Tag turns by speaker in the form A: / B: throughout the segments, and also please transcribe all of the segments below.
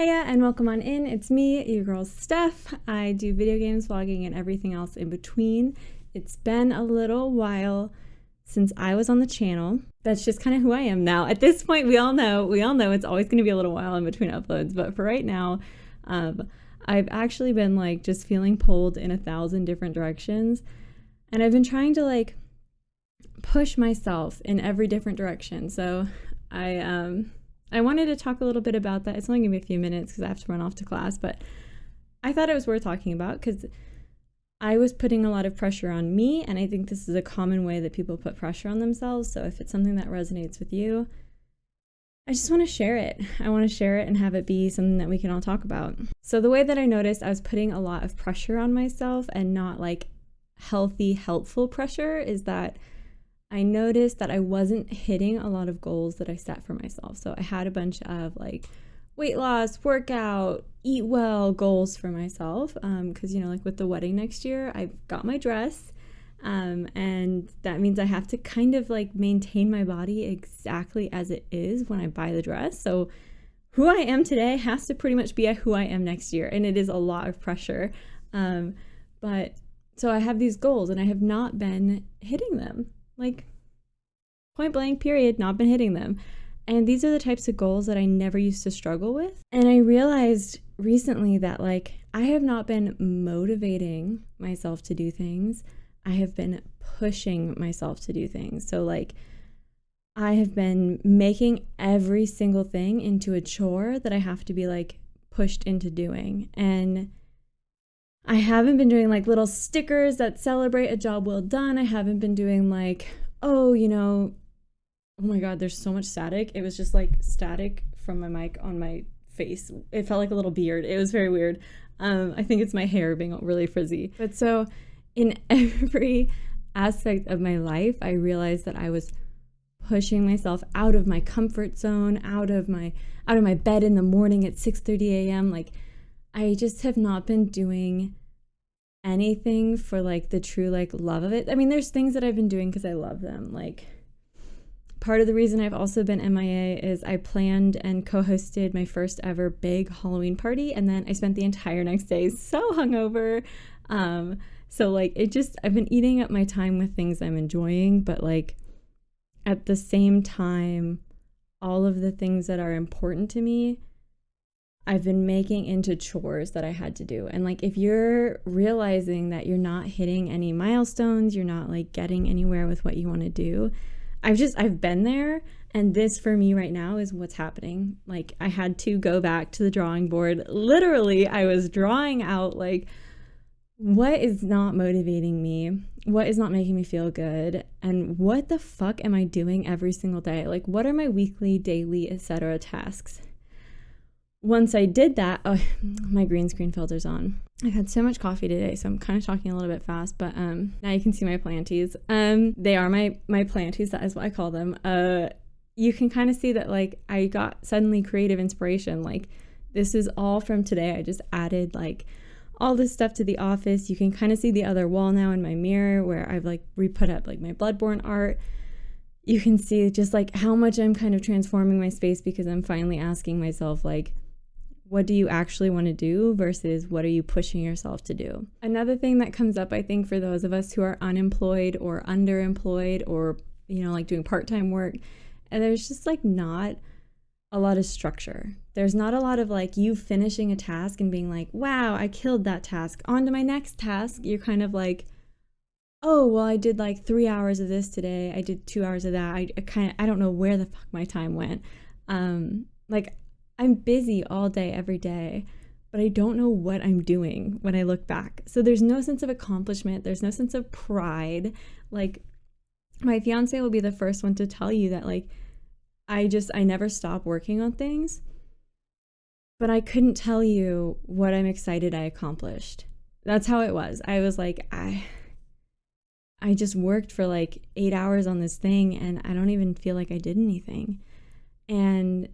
A: Heya and welcome on in. It's me, your girl Steph. I do video games, vlogging, and everything else in between. It's been a little while since I was on the channel. That's just kind of who I am now. At this point, we all know it's always going to be a little while in between uploads. But for right now, I've actually been just feeling pulled in 1,000 different directions. And I've been trying to push myself in every different direction. So I wanted to talk a little bit about that. It's only gonna be a few minutes because I have to run off to class, but I thought it was worth talking about because I was putting a lot of pressure on me, and I think this is a common way that people put pressure on themselves. So if it's something that resonates with you, I just want to share it. I want to share it and have it be something that we can all talk about. So the way that I noticed I was putting a lot of pressure on myself and not healthy, helpful pressure is that I noticed that I wasn't hitting a lot of goals that I set for myself. So I had a bunch of weight loss, workout, eat well goals for myself. Because, with the wedding next year, I've got my dress. And that means I have to kind of maintain my body exactly as it is when I buy the dress. So who I am today has to pretty much be who I am next year. And it is a lot of pressure. But so I have these goals and I have not been hitting them. Point blank, period, not been hitting them. And these are the types of goals that I never used to struggle with. And I realized recently that I have not been motivating myself to do things. I have been pushing myself to do things. So I have been making every single thing into a chore that I have to be pushed into doing. And I haven't been doing little stickers that celebrate a job well done. I haven't been doing oh my God, there's so much static. It was just static from my mic on my face. It felt like a little beard. It was very weird. I think it's my hair being really frizzy. But so in every aspect of my life, I realized that I was pushing myself out of my comfort zone, out of my bed in the morning at 6:30 a.m. I just have not been doing anything for the true love of it. I mean, there's things that I've been doing because I love them. Part of the reason I've also been MIA is I planned and co-hosted my first ever big Halloween party, and then I spent the entire next day so hungover. So I've been eating up my time with things I'm enjoying, but at the same time, all of the things that are important to me, I've been making into chores that I had to do. And if you're realizing that you're not hitting any milestones, you're not getting anywhere with what you want to do, I've been there. And this for me right now is what's happening. I had to go back to the drawing board. Literally, I was drawing out what is not motivating me, what is not making me feel good, and what the fuck am I doing every single day? What are my weekly, daily, etc. tasks? Once I did that, my green screen filter's on. I've had so much coffee today, so I'm kind of talking a little bit fast, but now you can see my planties. They are my planties, that is what I call them. You can kind of see that I got suddenly creative inspiration. This is all from today. I just added all this stuff to the office. You can kind of see the other wall now in my mirror where I've re-put up my Bloodborne art. You can see just how much I'm kind of transforming my space because I'm finally asking myself what do you actually want to do versus what are you pushing yourself to do? Another thing that comes up, I think, for those of us who are unemployed or underemployed or, doing part-time work, and there's just not a lot of structure. There's not a lot of you finishing a task and being wow, I killed that task. On to my next task. You're kind of oh, well, I did 3 hours of this today. I did 2 hours of that. I don't know where the fuck my time went. I'm busy all day, every day, but I don't know what I'm doing when I look back. So there's no sense of accomplishment. There's no sense of pride. My fiance will be the first one to tell you that I never stop working on things, but I couldn't tell you what I'm excited I accomplished. That's how it was. I was I just worked for 8 hours on this thing and I don't even feel like I did anything. And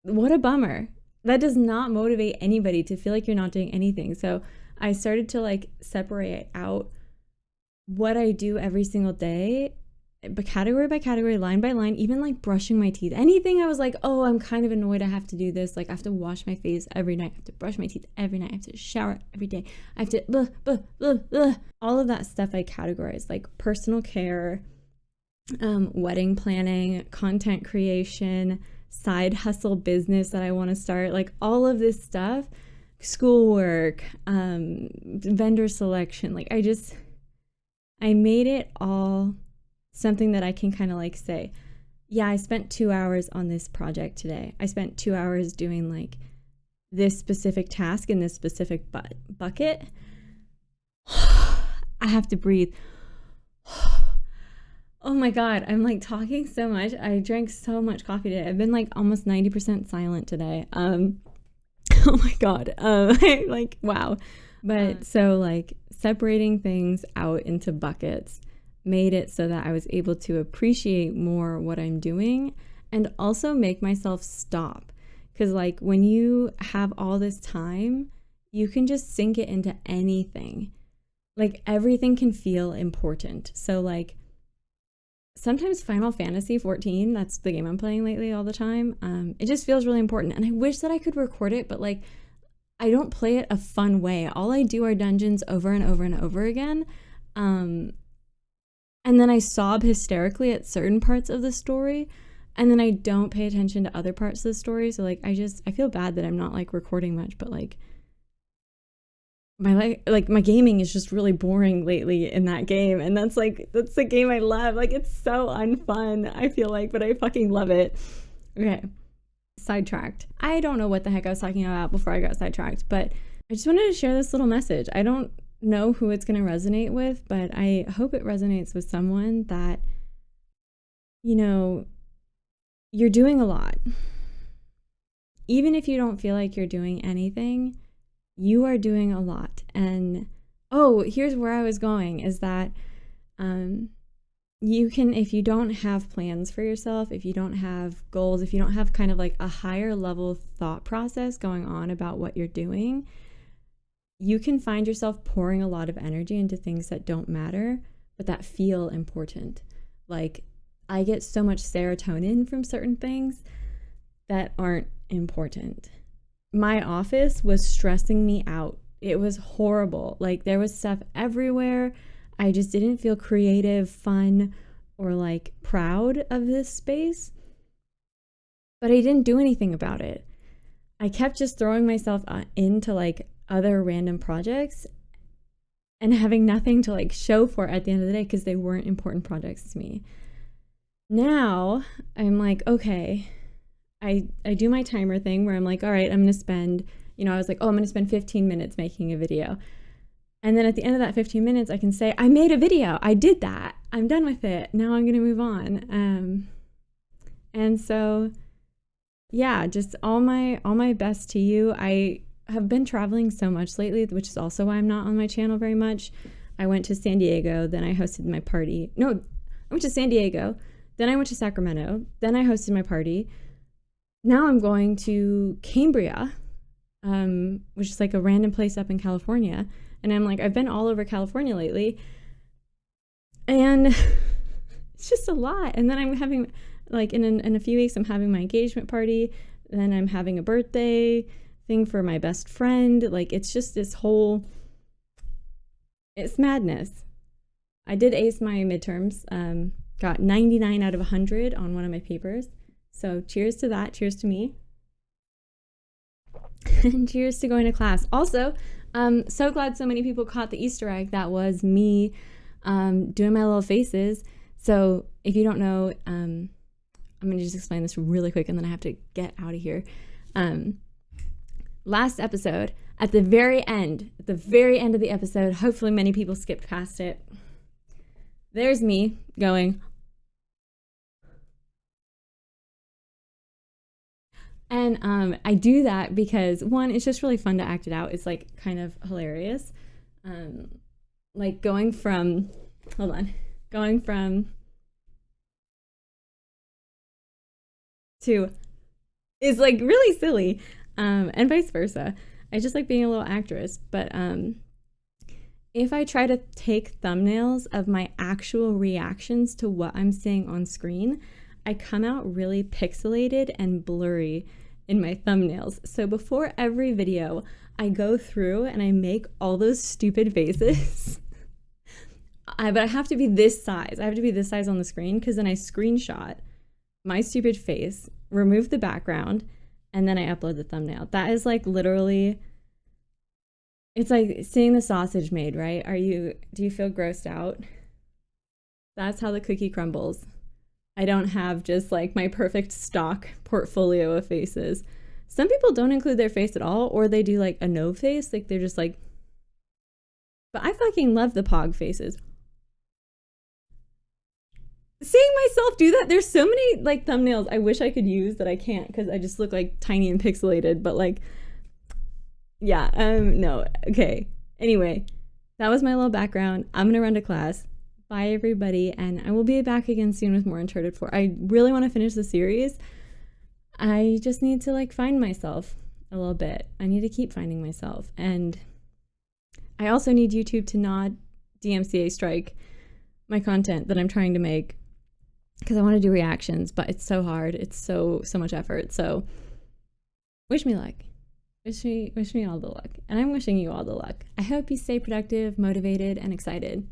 A: what a bummer. That does not motivate anybody to feel like you're not doing anything. So I started to separate out what I do every single day but category by category, line by line, even like brushing my teeth, anything I was like, oh, I'm kind of annoyed I have to do this. Like I have to wash my face every night. I have to brush my teeth every night. I have to shower every day. I have to, all of that stuff I categorized, like personal care, wedding planning, content creation, side hustle business that I want to start, like all of this stuff, schoolwork, vendor selection. Like I made it all something that I can kind of like say, yeah, I spent 2 hours on this project today. I spent 2 hours doing like this specific task in this specific bucket. I have to breathe. Oh my God, I'm like talking so much. I drank so much coffee today. I've been like almost 90% silent today. Oh my God. Like, wow. But so like separating things out into buckets made it so that I was able to appreciate more what I'm doing and also make myself stop. Because like when you have all this time, you can just sink it into anything. Like everything can feel important. So like sometimes Final Fantasy 14, that's the game I'm playing lately all the time, it just feels really important. And I wish that I could record it, but like I don't play it a fun way. All I do are dungeons over and over and over again. And then I sob hysterically at certain parts of the story, and then I don't pay attention to other parts of the story. So like I feel bad that I'm not like recording much, but like my gaming is just really boring lately in that game, and that's the game I love. Like it's so unfun, I feel like, but I fucking love it. Okay, sidetracked. I don't know what the heck I was talking about before I got sidetracked, but I just wanted to share this little message. I don't know who it's going to resonate with, but I hope it resonates with someone that, you know, you're doing a lot. Even if you don't feel like you're doing anything, you are doing a lot. And here's where I was going, is that you can, if you don't have plans for yourself, if you don't have goals, if you don't have kind of like a higher level thought process going on about what you're doing, you can find yourself pouring a lot of energy into things that don't matter, but that feel important. Like I get so much serotonin from certain things that aren't important. My office was stressing me out. It was horrible. Like there was stuff everywhere. I just didn't feel creative, fun, or like proud of this space. But I didn't do anything about it. I kept just throwing myself into like other random projects and having nothing to like show for at the end of the day because they weren't important projects to me. Now I'm like, okay, I do my timer thing where I'm like, all right, I'm going to spend, I was like, I'm going to spend 15 minutes making a video. And then at the end of that 15 minutes, I can say, I made a video. I did that. I'm done with it. Now I'm going to move on. And so, yeah, just all my best to you. I have been traveling so much lately, which is also why I'm not on my channel very much. I went to San Diego, then I hosted my party. No, I went to San Diego, then I went to Sacramento, then I hosted my party. Now I'm going to Cambria, which is like a random place up in California. And I'm like, I've been all over California lately. And it's just a lot. And then I'm having, like, in a few weeks, I'm having my engagement party. Then I'm having a birthday thing for my best friend. Like, it's just this whole, it's madness. I did ace my midterms, got 99 out of 100 on one of my papers. So cheers to that. Cheers to me. And cheers to going to class. Also, so glad so many people caught the Easter egg. That was me doing my little faces. So if you don't know, I'm going to just explain this really quick and then I have to get out of here. Last episode, at the very end of the episode, hopefully many people skipped past it. There's me going. And I do that because, one, it's just really fun to act it out. It's like kind of hilarious. Like going from to is like really silly, and vice versa. I just like being a little actress, but if I try to take thumbnails of my actual reactions to what I'm saying on screen, I come out really pixelated and blurry in my thumbnails. So before every video, I go through and I make all those stupid faces. But I have to be this size. I have to be this size on the screen because then I screenshot my stupid face, remove the background, and then I upload the thumbnail. That is like literally, it's like seeing the sausage made, right? Do you feel grossed out? That's how the cookie crumbles. I don't have just like my perfect stock portfolio of faces. Some people don't include their face at all, or they do like a no face, like they're just like, but I fucking love the pog faces. Seeing myself do that, there's so many like thumbnails I wish I could use that I can't because I just look like tiny and pixelated, but like, yeah, no, okay. Anyway, that was my little background. I'm gonna run to class. Bye everybody, and I will be back again soon with more Uncharted 4. I really want to finish the series. I just need to like find myself a little bit. I need to keep finding myself, and I also need YouTube to not DMCA strike my content that I'm trying to make because I want to do reactions, but it's so hard. It's so much effort. So wish me luck. Wish me all the luck. And I'm wishing you all the luck. I hope you stay productive, motivated, and excited.